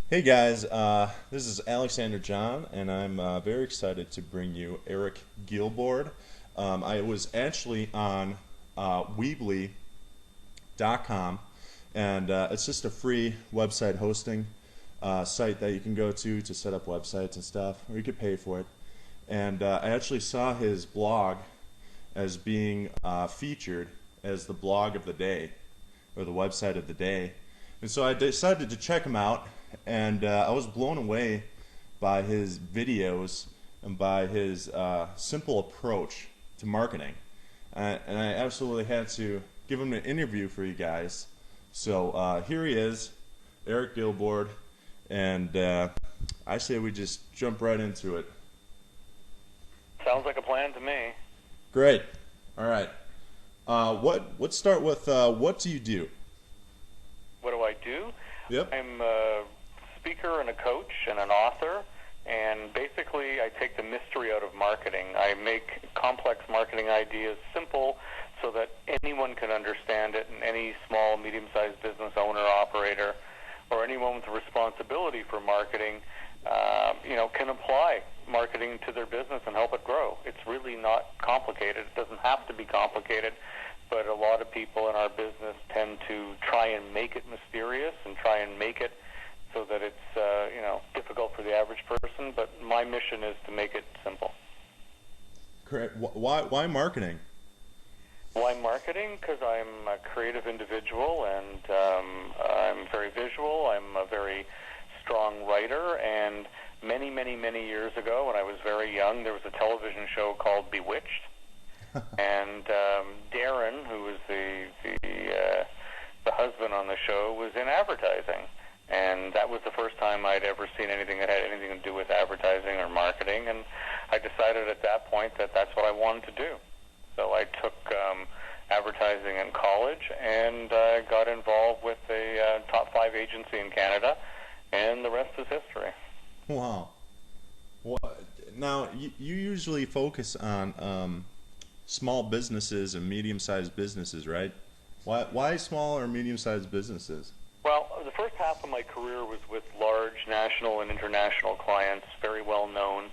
Hey guys, this is Alexander John, and I'm very excited to bring you Eric Gilboard. I was actually on Weebly.com, and it's just a free website hosting site that you can go to set up websites and stuff, or you could pay for it. And I actually saw his blog as being featured as the blog of the day, or the website of the day. And so I decided to check him out, and I was blown away by his videos and by his simple approach to marketing. And I absolutely had to give him an interview for you guys. So here he is, Eric Gilboard, and I say we just jump right into it. Sounds like a plan to me. Great. All right. Let's start with what do you do? What do I do? Yep. I'm a speaker and a coach and an author, and basically I take the mystery out of marketing. I make complex marketing ideas simple so that anyone can understand it, and any small, medium-sized business owner, operator, or anyone with a responsibility for marketing can apply marketing to their business and help it grow. It's really not complicated. It doesn't have to be complicated, but a lot of people in our business tend to try and make it mysterious and try and make it so that it's difficult for the average person. But my mission is to make it simple. Correct. Why marketing? Why marketing? Because I'm a creative individual, and I'm very visual. I'm a very strong writer, and many, many, many years ago, when I was very young, there was a television show called Bewitched, and Darren, who was the husband on the show, was in advertising, and that was the first time I'd ever seen anything that had anything to do with advertising or marketing, and I decided at that point that that's what I wanted to do. So I took advertising in college, and got involved with a top 5 agency in Canada, and the rest is history. Wow. Now, you usually focus on small businesses and medium-sized businesses, right? Why small or medium-sized businesses? Well, the first half of my career was with large national and international clients, very well known,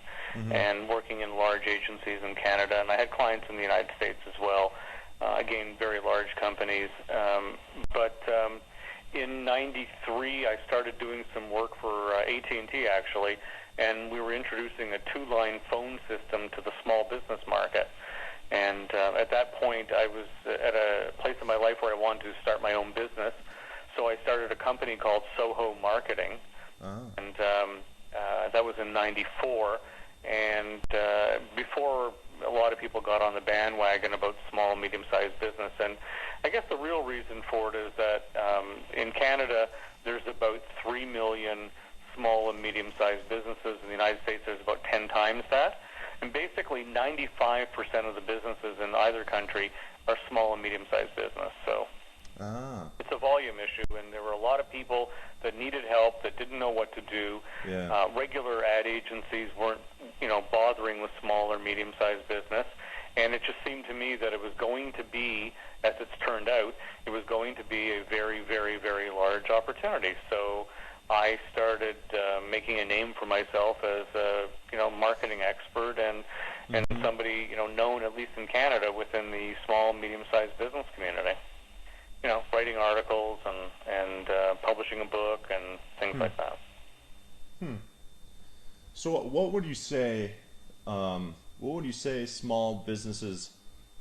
and working in large agencies in Canada. And I had clients in the United States as well, again, very large companies. But in '93, I started doing some work for AT&T, actually, and we were introducing a 2-line phone system to the small business market. And at that point, I was at a place in my life where I wanted to start my own business. So I started a company called Soho Marketing, and that was in '94. And before a lot of people got on the bandwagon about small, medium-sized business, and I guess the real reason for it is that in Canada, there's about 3 million small and medium-sized businesses. In the United States, there's about 10 times that. And basically, 95% of the businesses in either country are small and medium-sized business. So it's a volume issue, and there were a lot of people that needed help that didn't know what to do. Yeah. Regular ad agencies weren't, bothering with small or medium-sized business, and it just seemed to me that it was going to be, as it's turned out, it was going to be a very, very, very large opportunity. So I started making a name for myself as a marketing expert and somebody known, at least in Canada, within the small medium-sized business community. Writing articles and publishing a book and things like that. So what would you say? What would you say small businesses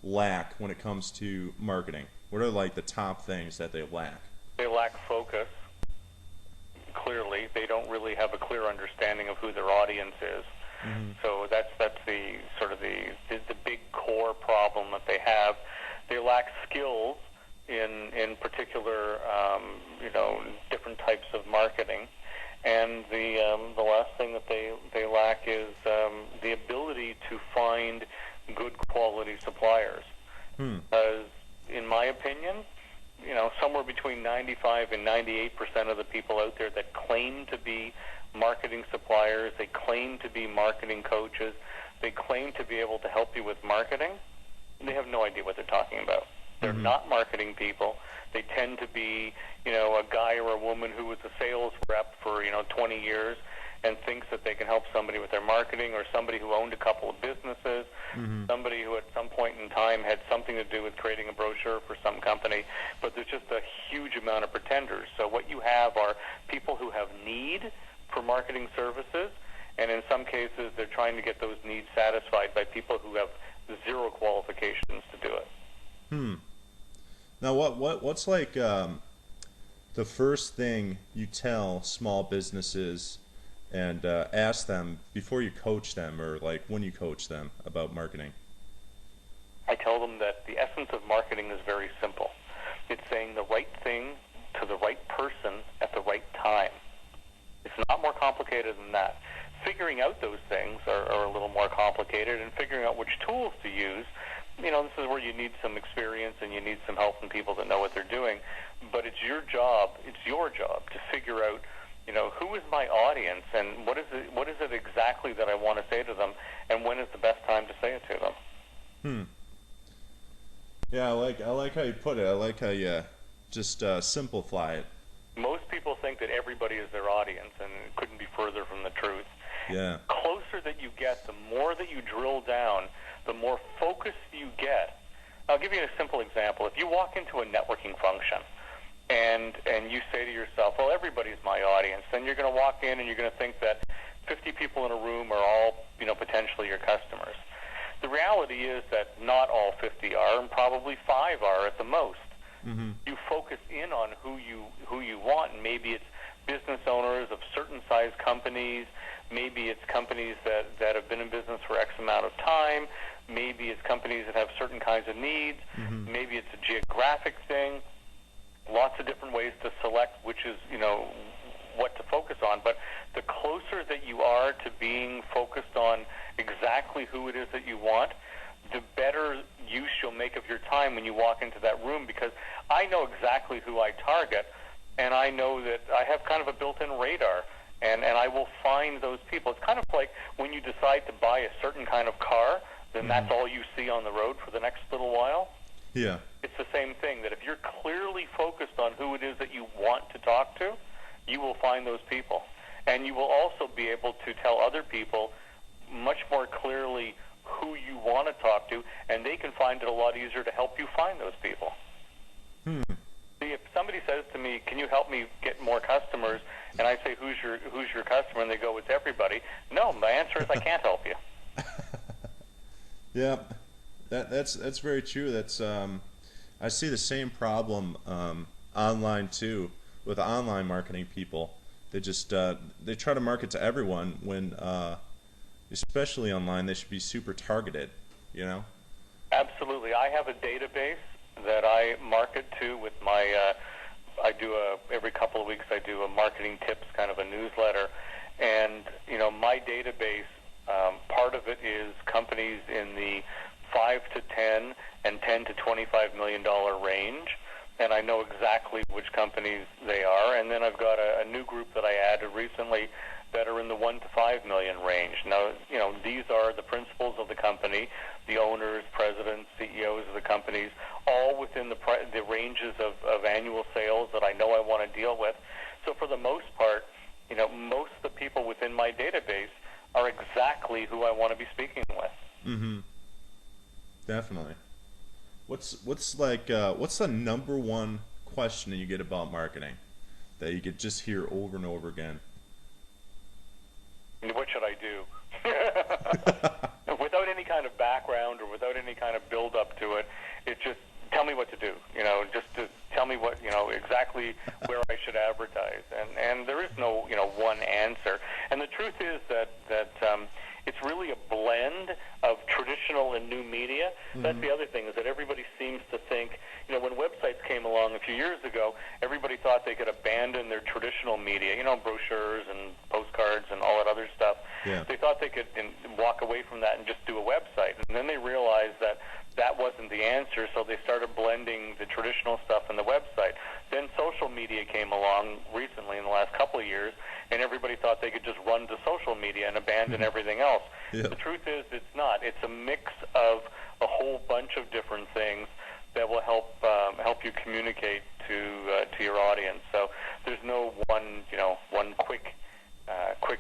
lack when it comes to marketing? What are like the top things that they lack? They lack focus. Clearly, they don't really have a clear understanding of who their audience is. So that's the sort of the big core problem that they have. They lack skills in particular, different types of marketing. And the last thing that they lack is the ability to find good quality suppliers. Because, in my opinion, somewhere between 95 and 98% of the people out there that claim to be marketing suppliers, they claim to be marketing coaches, they claim to be able to help you with marketing, they have no idea what they're talking about. They're not marketing people. They tend to be, a guy or a woman who was a sales rep for, 20 years and thinks that they can help somebody with their marketing, or somebody who owned a couple of businesses, somebody who at some point in time had something to do with creating a brochure for some company. But there's just a huge amount of pretenders. So what you have are people who have need for marketing services, and in some cases they're trying to get those needs satisfied by people who have zero qualifications to do it. Now, what's like the first thing you tell small businesses and ask them before you coach them, or like when you coach them about marketing? I tell them that the essence of marketing is very simple. It's saying the right thing to the right person at the right time. It's not more complicated than that. Figuring out those things are a little more complicated, and figuring out which tools to use, this is where you need some experience and you need some help from people that know what they're doing. But it's your job to figure out, who is my audience, and what is it exactly that I want to say to them, and when is the best time to say it to them. Yeah, I like how you put it. I like how you just simplify it. Most people think that everybody is their audience, and it couldn't be further from the truth. Yeah. The closer that you get, the more that you drill down, the more focused you get. I'll give you a simple example. If you walk into a networking function and you say to yourself, well, everybody's my audience, then you're going to walk in and you're going to think that 50 people in a room are all, potentially your customers. The reality is that not all 50 are, and probably 5 are at the most. You focus in on who you want, and maybe it's business owners of certain size companies, maybe it's companies that have been in business for X amount of time, maybe it's companies that have certain kinds of needs, maybe it's a geographic thing. Lots of different ways to select which is, what to focus on. But the closer that you are to being focused on exactly who it is that you want, the better use you'll make of your time when you walk into that room, because I know exactly who I target, and I know that I have kind of a built-in radar, and I will find those people. It's kind of like when you decide to buy a certain kind of car, then that's all you see on the road for the next little while. Yeah. It's the same thing, that if you're clearly focused on who it is that you want to talk to, you will find those people. And you will also be able to tell other people much more clearly who you want to talk to, and they can find it a lot easier to help you find those people. See, if somebody says to me, can you help me get more customers, and I say, who's your customer, and they go, it's everybody. No, my answer is I can't help you. Yeah, that's very true. That's I see the same problem online too, with online marketing people. They just they try to market to everyone when especially online they should be super targeted, Absolutely. I have a database that I market to with my every couple of weeks I do a marketing tips kind of a newsletter, and my database, part of it is companies in the 5 to 10 and 10 to $25 million range, and I know exactly which companies they are. And then I've got a new group that I added recently that are in the 1 to 5 million range. Now, these are the principals of the company, the owners, presidents, CEOs of the companies, all within the ranges of annual sales that I know I want to deal with. So for the most part, most of the people within my database are exactly who I want to be speaking with. Definitely. What's the number one question that you get about marketing that you could just hear over and over again? What should I do? Without any kind of background or without any kind of build up to it, it's just tell me what to do. Just to tell me what exactly where I should advertise. And there is no one answer. And the truth is that it's really a blend of traditional and new media. That's the other thing, is that everybody seems to think, when websites came along a few years ago, everybody thought they could abandon their traditional media, brochures and postcards and all that other stuff. Yeah. They thought they could walk away from that and just do a website. And then they realized that that wasn't the answer, so they started blending the traditional stuff and the website. Then social media came along recently in the last couple of years, and everybody thought they could just run to social media and abandon everything else. Yeah. The truth is it's not. It's a mix of a whole bunch of different things that will help you communicate to your audience. So there's no one quick